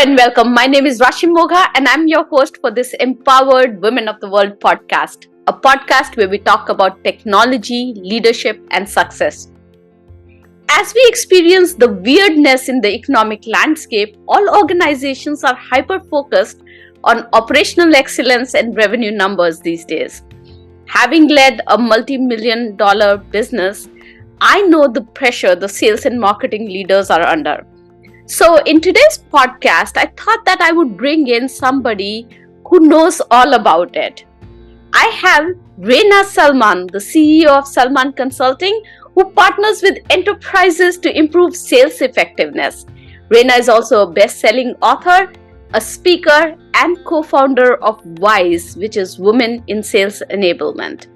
and welcome. My name is Rashim Mogha and I'm your host for this Empowered Women of the World podcast, a podcast where we talk about technology, leadership, and success. As we experience the weirdness in the economic landscape, all organizations are hyper-focused on operational excellence and revenue numbers these days. Having led a multi-million dollar business, I know the pressure the sales and marketing leaders are under. So in today's podcast, I thought that I would bring in somebody who knows all about it. I have Rana Salman, the CEO of Salman Consulting, who partners with enterprises to improve sales effectiveness. Rana is also a best-selling author, a speaker, and co-founder of WISE, which is Women in Sales Enablement.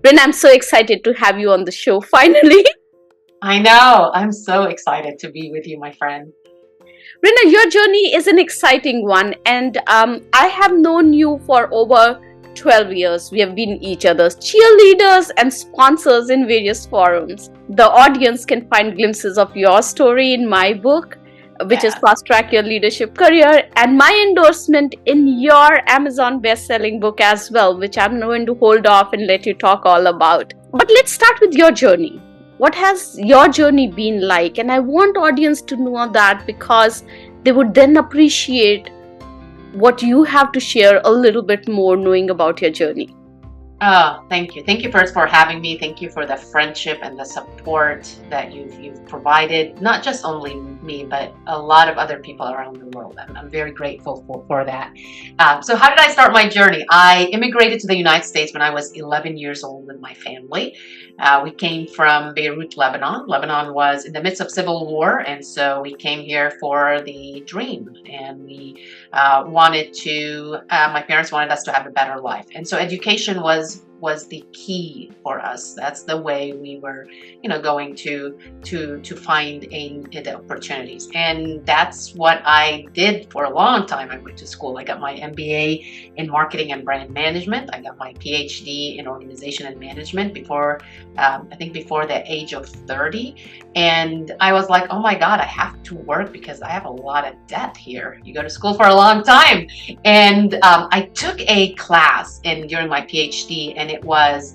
Rana, I'm so excited to have you on the show finally. I know. I'm so excited to be with you, my friend. Rana, your journey is an exciting one, and I have known you for over 12 years. We have been each other's cheerleaders and sponsors in various forums. The audience can find glimpses of your story in my book, which is Fast Track Your Leadership Career, and my endorsement in your Amazon best-selling book as well, which I'm going to hold off and let you talk all about. But let's start with your journey. What has your journey been like? And I want audience to know that because they would then appreciate what you have to share a little bit more knowing about your journey. Oh, thank you. Thank you first for having me. Thank you for the friendship and the support that you've provided, not just only me, but a lot of other people around the world. I'm very grateful for that. So how did I start my journey? I immigrated to the United States when I was 11 years old with my family. We came from Beirut, Lebanon. Lebanon was in the midst of civil war, and so we came here for the dream, and we my parents wanted us to have a better life. And so education was the key for us. That's the way we were, going to find the opportunities. And that's what I did for a long time. I went to school. I got my MBA in marketing and brand management. I got my PhD in organization and management before the age of 30. And I was like, oh my God, I have to work because I have a lot of debt here. You go to school for a long time. And I took a class during my PhD, and it was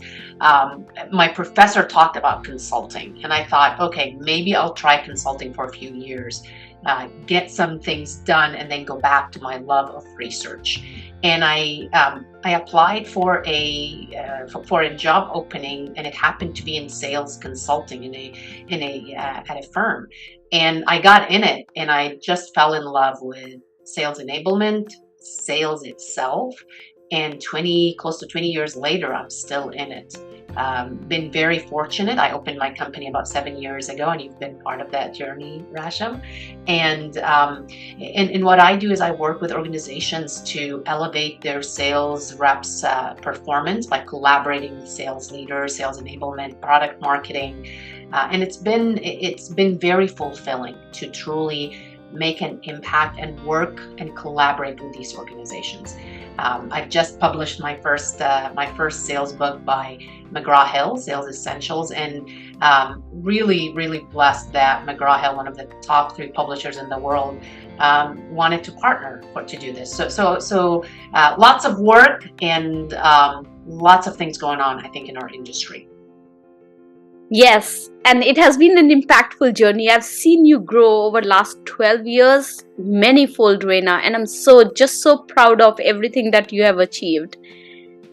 my professor talked about consulting, and I thought, okay, maybe I'll try consulting for a few years, get some things done, and then go back to my love of research. And I applied for a job opening, and it happened to be in sales consulting at a firm, and I got in it, and I just fell in love with sales enablement, sales itself. And close to 20 years later, I'm still in it. Been very fortunate. I opened my company about 7 years ago, and you've been part of that journey, Rasham. And what I do is I work with organizations to elevate their sales reps' performance by collaborating with sales leaders, sales enablement, product marketing, and it's been very fulfilling to truly make an impact and work and collaborate with these organizations. I've just published my first sales book by McGraw-Hill, Sales Essentials, and really, really blessed that McGraw-Hill, one of the top 3 publishers in the world, wanted to partner to do this. So lots of work and lots of things going on, I think, in our industry. Yes, and it has been an impactful journey. I've seen you grow over the last 12 years, many-fold, Rana, and I'm so proud of everything that you have achieved.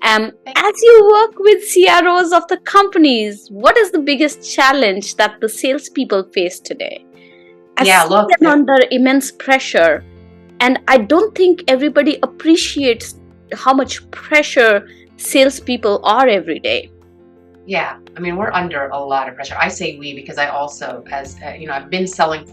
As you work with CROs of the companies, what is the biggest challenge that the salespeople face today? I see them under immense pressure, and I don't think everybody appreciates how much pressure salespeople are every day. Yeah, I mean, we're under a lot of pressure. I say we because I also, I've been selling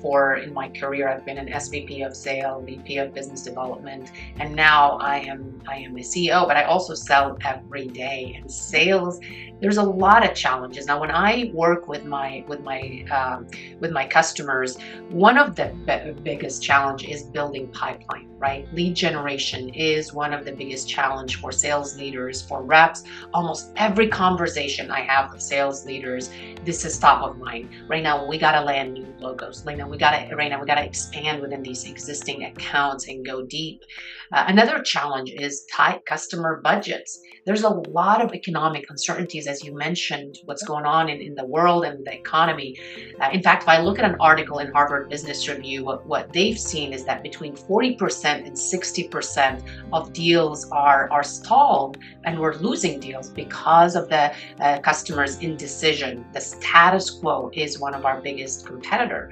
in my career. I've been an SVP of sales, VP of business development, and now I am the CEO. But I also sell every day. And sales, there's a lot of challenges. Now, when I work with my customers, one of the biggest challenge is building pipeline. Right, lead generation is one of the biggest challenge for sales leaders, for reps. Almost every conversation I have with sales leaders, this is top of mind. Right now, we gotta land new logos. Right now, we gotta expand within these existing accounts and go deep. Another challenge is tight customer budgets. There's a lot of economic uncertainties, as you mentioned, what's going on in the world and the economy. In fact, if I look at an article in Harvard Business Review, what they've seen is that between 40% and 60% of deals are stalled, and we're losing deals because of the customers' indecision. The status quo is one of our biggest competitor.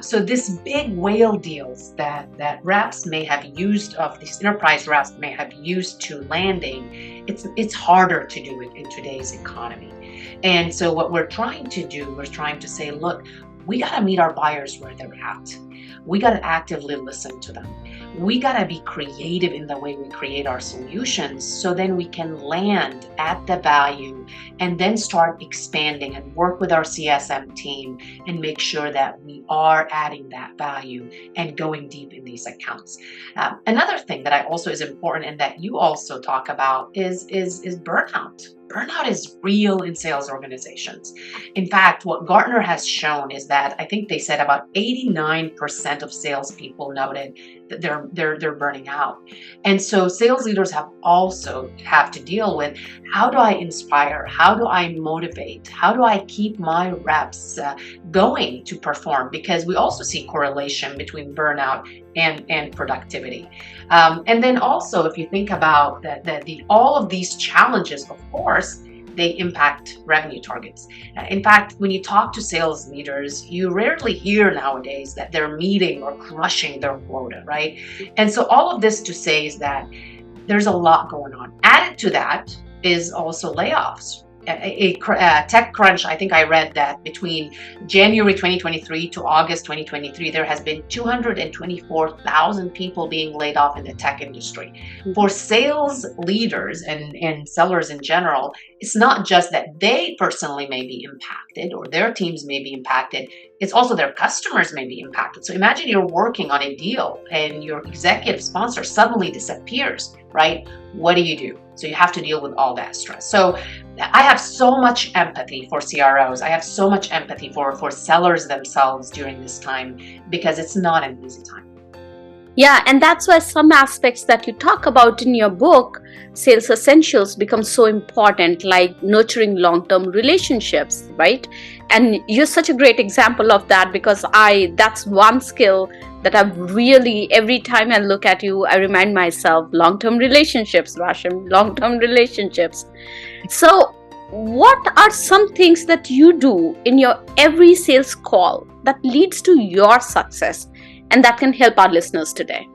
So this big whale deals that reps may have used, of these enterprise reps may have used to landing, it's harder to do it in today's economy. And so what we're trying to do, we're trying to say, look, we got to meet our buyers where they're at. We got to actively listen to them. We got to be creative in the way we create our solutions, so then we can land at the value and then start expanding and work with our CSM team and make sure that we are adding that value and going deep in these accounts. Another thing that I also is important and that you also talk about is burnout. Burnout is real in sales organizations. In fact, what Gartner has shown is that I think they said about 89% of salespeople noted that they're burning out. And so sales leaders have to deal with, how do I inspire? How do I motivate? How do I keep my reps going to perform? Because we also see correlation between burnout and productivity. And then also, if you think about all of these challenges, of course, they impact revenue targets. In fact, when you talk to sales leaders, you rarely hear nowadays that they're meeting or crushing their quota, right? And so all of this to say is that there's a lot going on. Added to that is also layoffs. A TechCrunch, I think I read that between January 2023 to August 2023, there has been 224,000 people being laid off in the tech industry. For sales leaders and sellers in general, it's not just that they personally may be impacted or their teams may be impacted, it's also their customers may be impacted. So imagine you're working on a deal and your executive sponsor suddenly disappears, right? What do? So you have to deal with all that stress. So I have so much empathy for CROs. I have so much empathy for sellers themselves during this time, because it's not an easy time. Yeah, and that's why some aspects that you talk about in your book, Sales Essentials, become so important, like nurturing long-term relationships, right? And you're such a great example of that, because that's one skill that I've really, every time I look at you, I remind myself, long-term relationships, Rashim, long-term relationships. So what are some things that you do in your every sales call that leads to your success and that can help our listeners today?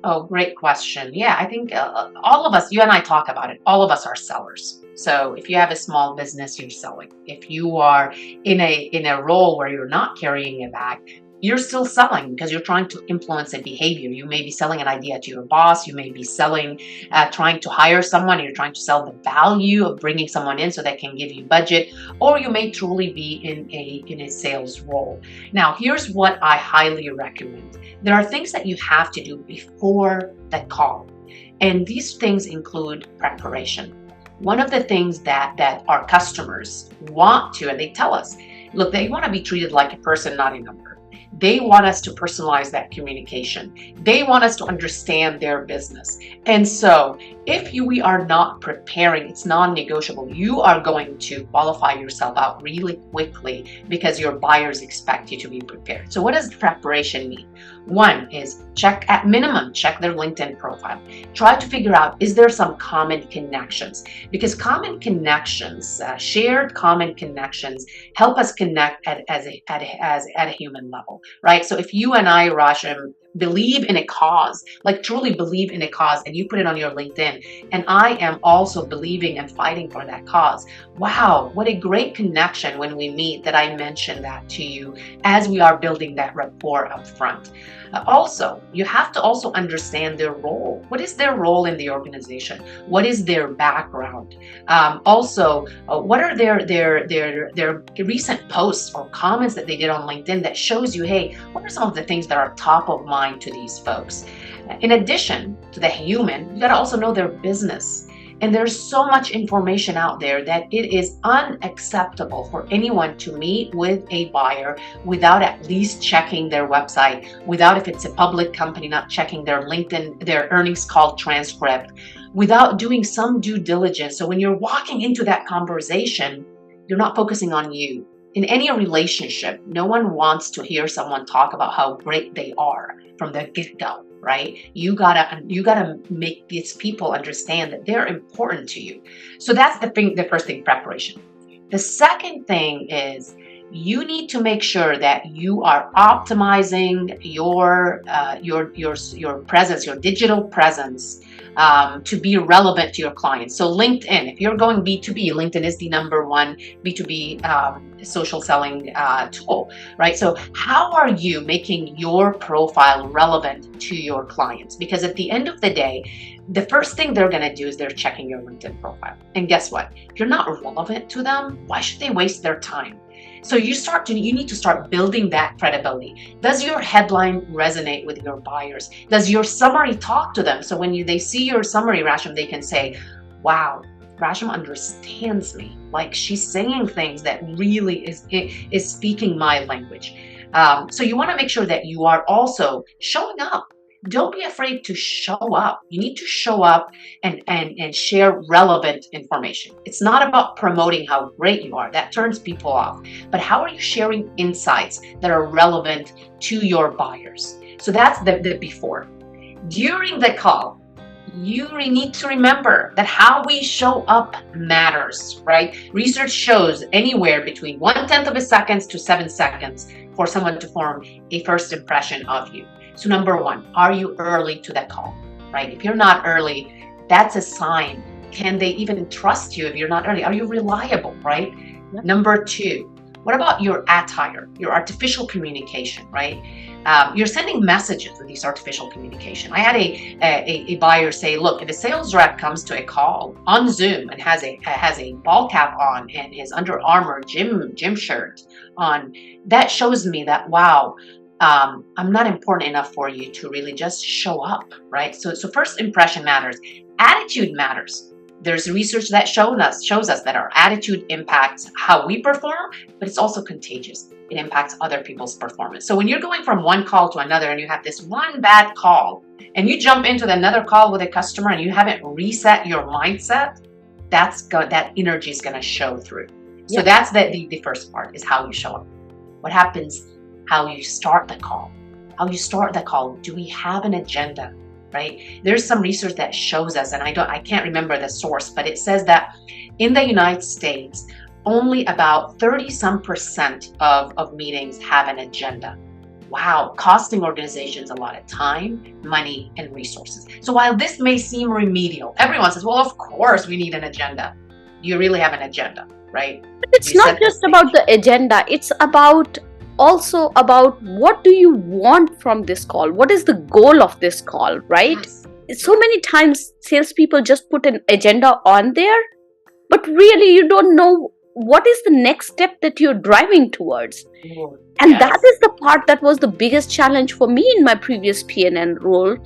Oh, great question. Yeah, I think all of us, you and I talk about it, all of us are sellers. So if you have a small business, you're selling. If you are in a role where you're not carrying a bag, you're still selling, because you're trying to influence a behavior. You may be selling an idea to your boss. You may be selling, trying to hire someone. You're trying to sell the value of bringing someone in so they can give you budget, or you may truly be in a sales role. Now, here's what I highly recommend. There are things that you have to do before the call, and these things include preparation. One of the things that our customers want to, and they tell us, look, they want to be treated like a person, not a number. They want us to personalize that communication. They want us to understand their business. And so if we are not preparing, it's non-negotiable. You are going to qualify yourself out really quickly, because your buyers expect you to be prepared. So what does preparation mean? One is check their LinkedIn profile. Try to figure out, is there some common connections? Because common connections, shared common connections, help us connect at a human level, right? So if you and I, Rashim, believe in a cause, like truly believe in a cause, and you put it on your LinkedIn, and I am also believing and fighting for that cause, wow, what a great connection when we meet, that I mentioned that to you as we are building that rapport up front. Also, you have to also understand their role. What is their role in the organization? What is their background? What are their recent posts or comments that they did on LinkedIn that shows you, hey, what are some of the things that are top of mind to these folks? In addition to the human, you got to also know their business. And there's so much information out there that it is unacceptable for anyone to meet with a buyer without at least checking their website, without, if it's a public company, not checking their LinkedIn, their earnings call transcript, without doing some due diligence. So when you're walking into that conversation, you're not focusing on you. In any relationship, no one wants to hear someone talk about how great they are from the get-go, right? You gotta make these people understand that they're important to you. So that's the first thing, preparation. The second thing is you need to make sure that you are optimizing your presence, your digital presence, to be relevant to your clients. So LinkedIn, if you're going B2B, LinkedIn is the number one B2B social selling tool, right? So how are you making your profile relevant to your clients? Because at the end of the day, the first thing they're going to do is they're checking your LinkedIn profile. And guess what? If you're not relevant to them, why should they waste their time? So you need to start building that credibility. Does your headline resonate with your buyers? Does your summary talk to them? So when they see your summary, Rasham, they can say, wow, Rasham understands me. Like, she's saying things that really is speaking my language. So you want to make sure that you are also showing up. Don't be afraid to show up. You need to show up and share relevant information. It's not about promoting how great you are. That turns people off. But how are you sharing insights that are relevant to your buyers? So that's the before. During the call, you need to remember that how we show up matters, right? Research shows anywhere between 1/10 of a second to 7 seconds for someone to form a first impression of you. So number one, are you early to that call, right? If you're not early, that's a sign. Can they even trust you if you're not early? Are you reliable, right? Yep. Number two, what about your attire, your artificial communication, right? You're sending messages with these artificial communication. I had a buyer say, look, if a sales rep comes to a call on Zoom and has a ball cap on and his Under Armour gym shirt on, that shows me that, wow, I'm not important enough for you to really just show up, right? So first impression matters. Attitude matters. There's research that shows us that our attitude impacts how we perform, but it's also contagious. It impacts other people's performance. So when you're going from one call to another and you have this one bad call and you jump into another call with a customer and you haven't reset your mindset, that energy is going to show through. So that's the first part, is how you show up. What happens? How you start the call. How you start the call. Do we have an agenda? Right? There's some research that shows us, and I can't remember the source, but it says that in the United States, only about 30% of meetings have an agenda. Wow, costing organizations a lot of time, money, and resources. So while this may seem remedial, everyone says, well, of course we need an agenda. Do you really have an agenda, right? But it's not just about the agenda. It's also about what do you want from this call? What is the goal of this call, right? Yes. So many times salespeople just put an agenda on there, but really you don't know what is the next step that you're driving towards. And yes, that is the part that was the biggest challenge for me in my previous PNN role,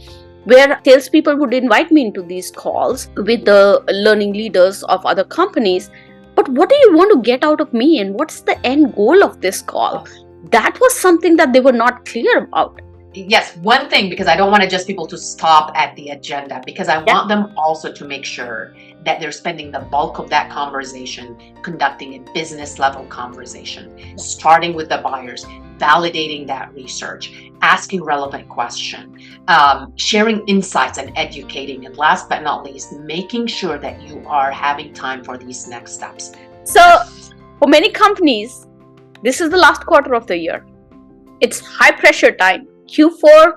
where salespeople would invite me into these calls with the learning leaders of other companies. But what do you want to get out of me, and what's the end goal of this call? That was something that they were not clear about. Yes, one thing, because I don't want just people to stop at the agenda, because I want them also to make sure that they're spending the bulk of that conversation conducting a business level conversation, starting with the buyers, validating that research, asking relevant questions, sharing insights and educating, and last but not least, making sure that you are having time for these next steps. So for many companies, this is the last quarter of the year. It's high pressure time. Q4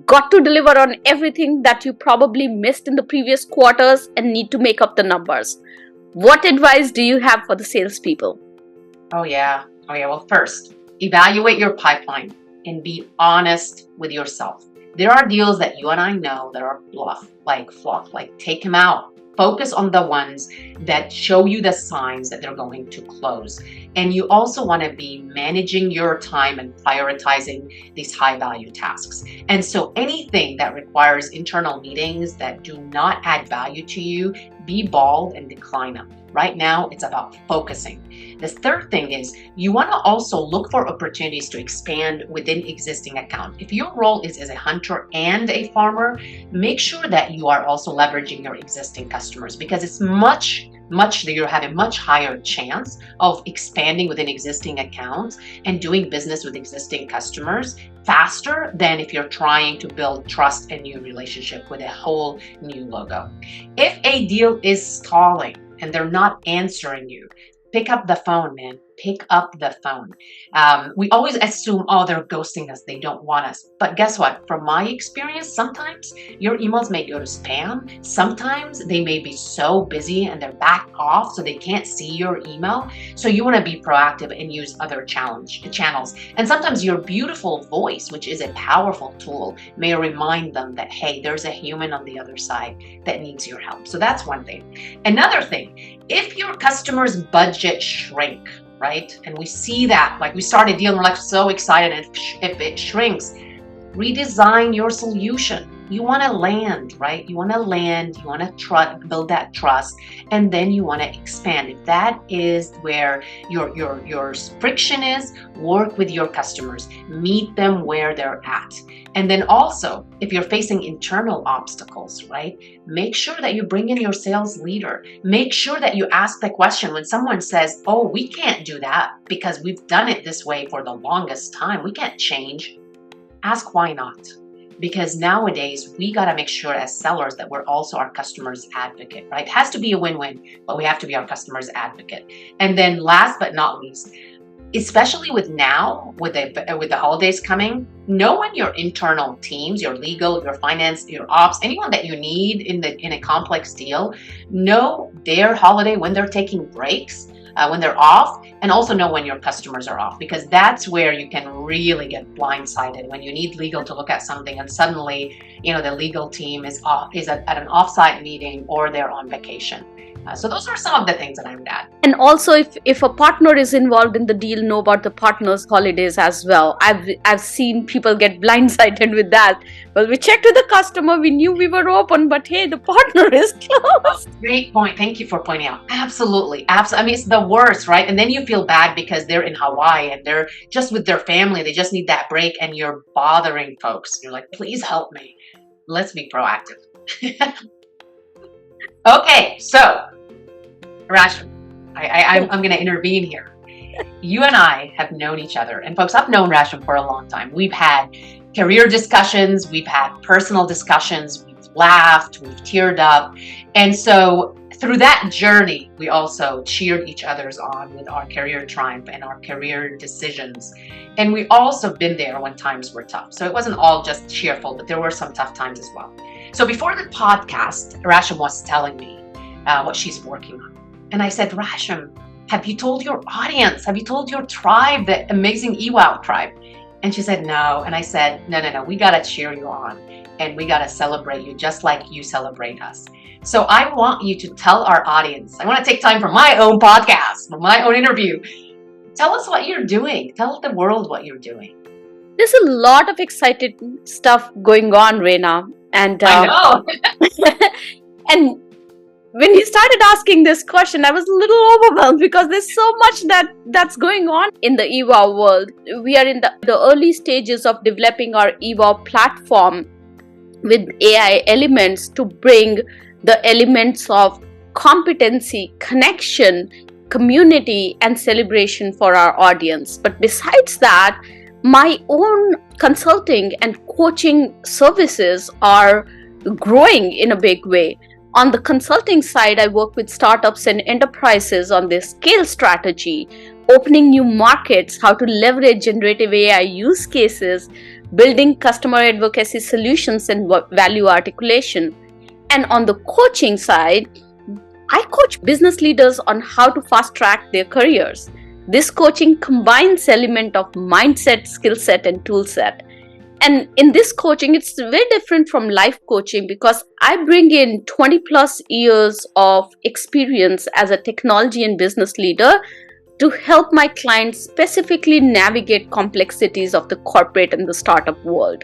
got to deliver on everything that you probably missed in the previous quarters and need to make up the numbers. What advice do you have for the salespeople? Oh yeah. Well, first, evaluate your pipeline and be honest with yourself. There are deals that you and I know that are fluff, like take them out. Focus on the ones that show you the signs that they're going to close. And you also want to be managing your time and prioritizing these high value tasks. And so anything that requires internal meetings that do not add value to you, be bold and decline them. Right now, it's about focusing. The third thing is you want to also look for opportunities to expand within existing accounts. If your role is as a hunter and a farmer, make sure that you are also leveraging your existing customers, because it's you have a much higher chance of expanding within existing accounts and doing business with existing customers faster than if you're trying to build trust and new relationship with a whole new logo. If a deal is stalling and they're not answering you, pick up the phone, man. Pick up the phone. We always assume, oh, they're ghosting us. They don't want us. But guess what? From my experience, sometimes your emails may go to spam. Sometimes they may be so busy and they're back off so they can't see your email. So you want to be proactive and use other channels. And sometimes your beautiful voice, which is a powerful tool, may remind them that, hey, there's a human on the other side that needs your help. So that's one thing. Another thing, if your customer's budget shrink, right? And we see that, like we start a deal and we're like so excited, and if it shrinks, redesign your solution. You want to land, right? You want to build that trust, and then you want to expand. If that is where your friction is, work with your customers, meet them where they're at. And then also, if you're facing internal obstacles, right, make sure that you bring in your sales leader. Make sure that you ask the question when someone says, oh, we can't do that because we've done it this way for the longest time. We can't change. Ask why not. Because nowadays, we got to make sure as sellers that we're also our customer's advocate, right? It has to be a win-win, but we have to be our customer's advocate. And then last but not least, especially with the holidays coming, know when your internal teams, your legal, your finance, your ops, anyone that you need in a complex deal, know their holiday, when they're taking breaks, when they're off, and also know when your customers are off, because that's where you can really get blindsided when you need legal to look at something and suddenly, the legal team is at an offsite meeting or they're on vacation. So those are some of the things that I would add. And also, if a partner is involved in the deal, know about the partner's holidays as well. I've seen people get blindsided with that. Well, we checked with the customer, we knew we were open, but hey, the partner is closed. Great point. Thank you for pointing out. Absolutely. I mean, it's the worst, right? And then you feel bad because they're in Hawaii and they're just with their family. They just need that break, and you're bothering folks. You're like, please help me. Let's be proactive. Okay, so Rashmi, I'm going to intervene here. You and I have known each other, and folks, I've known Rashmi for a long time. We've had career discussions, we've had personal discussions, we've laughed, we've teared up, and so through that journey, we also cheered each other's on with our career triumph and our career decisions. And we also been there when times were tough. So it wasn't all just cheerful, but there were some tough times as well. So before the podcast, Rashmi was telling me what she's working on. And I said, Rashmi, have you told your audience? Have you told your tribe, the amazing eWOW tribe? And she said, no. And I said, no, we got to cheer you on. And we got to celebrate you just like you celebrate us. So I want you to tell our audience, I want to take time for my own podcast, for my own interview. Tell us what you're doing. Tell the world what you're doing. There's a lot of exciting stuff going on, Rana. And I know. and when you started asking this question, I was a little overwhelmed because there's so much that's going on in the eWOW world. We are in the early stages of developing our eWOW platform with AI elements to bring the elements of competency, connection, community, and celebration for our audience. But besides that, my own consulting and coaching services are growing in a big way. On the consulting side, I work with startups and enterprises on their scale strategy, opening new markets, how to leverage generative AI use cases, building customer advocacy solutions and value articulation. And on the coaching side, I coach business leaders on how to fast track their careers. This coaching combines element of mindset, skill set, and tool set. And in this coaching, it's very different from life coaching because I bring in 20 plus years of experience as a technology and business leader to help my clients specifically navigate complexities of the corporate and the startup world.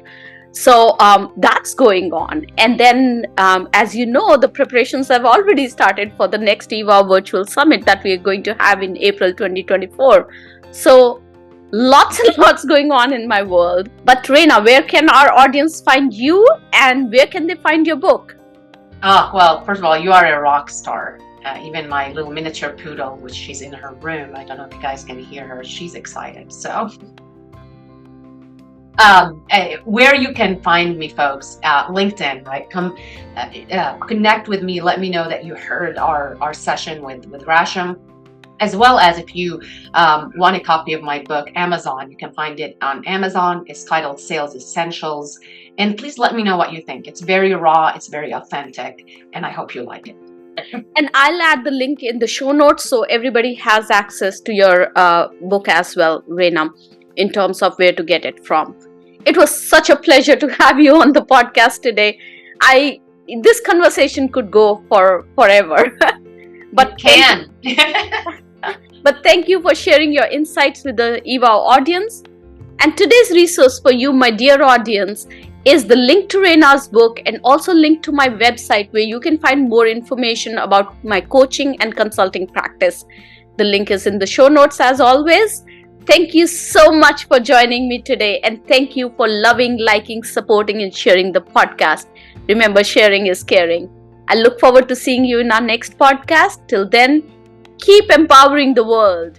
So that's going on. And then, as you know, the preparations have already started for the next eWOW Virtual Summit that we are going to have in April 2024. So lots and lots going on in my world. But Rana, where can our audience find you and where can they find your book? Well, first of all, you are a rock star. Even my little miniature poodle, which she's in her room, I don't know if you guys can hear her, she's excited. So where you can find me, folks, LinkedIn, right? Come connect with me. Let me know that you heard our session with Rasham. As well as if you want a copy of my book, Amazon, you can find it on Amazon. It's titled Sales Essentials. And please let me know what you think. It's very raw, it's very authentic, and I hope you like it. And I'll add the link in the show notes so everybody has access to your book as well, Rana, in terms of where to get it from. It was such a pleasure to have you on the podcast today. This conversation could go for forever. But can. But thank you for sharing your insights with the eWOW audience. And today's resource for you, my dear audience, is the link to Rana's book and also link to my website where you can find more information about my coaching and consulting practice. The link is in the show notes as always. Thank you so much for joining me today, and thank you for loving, liking, supporting, and sharing the podcast. Remember, sharing is caring. I look forward to seeing you in our next podcast. Till then, keep empowering the world.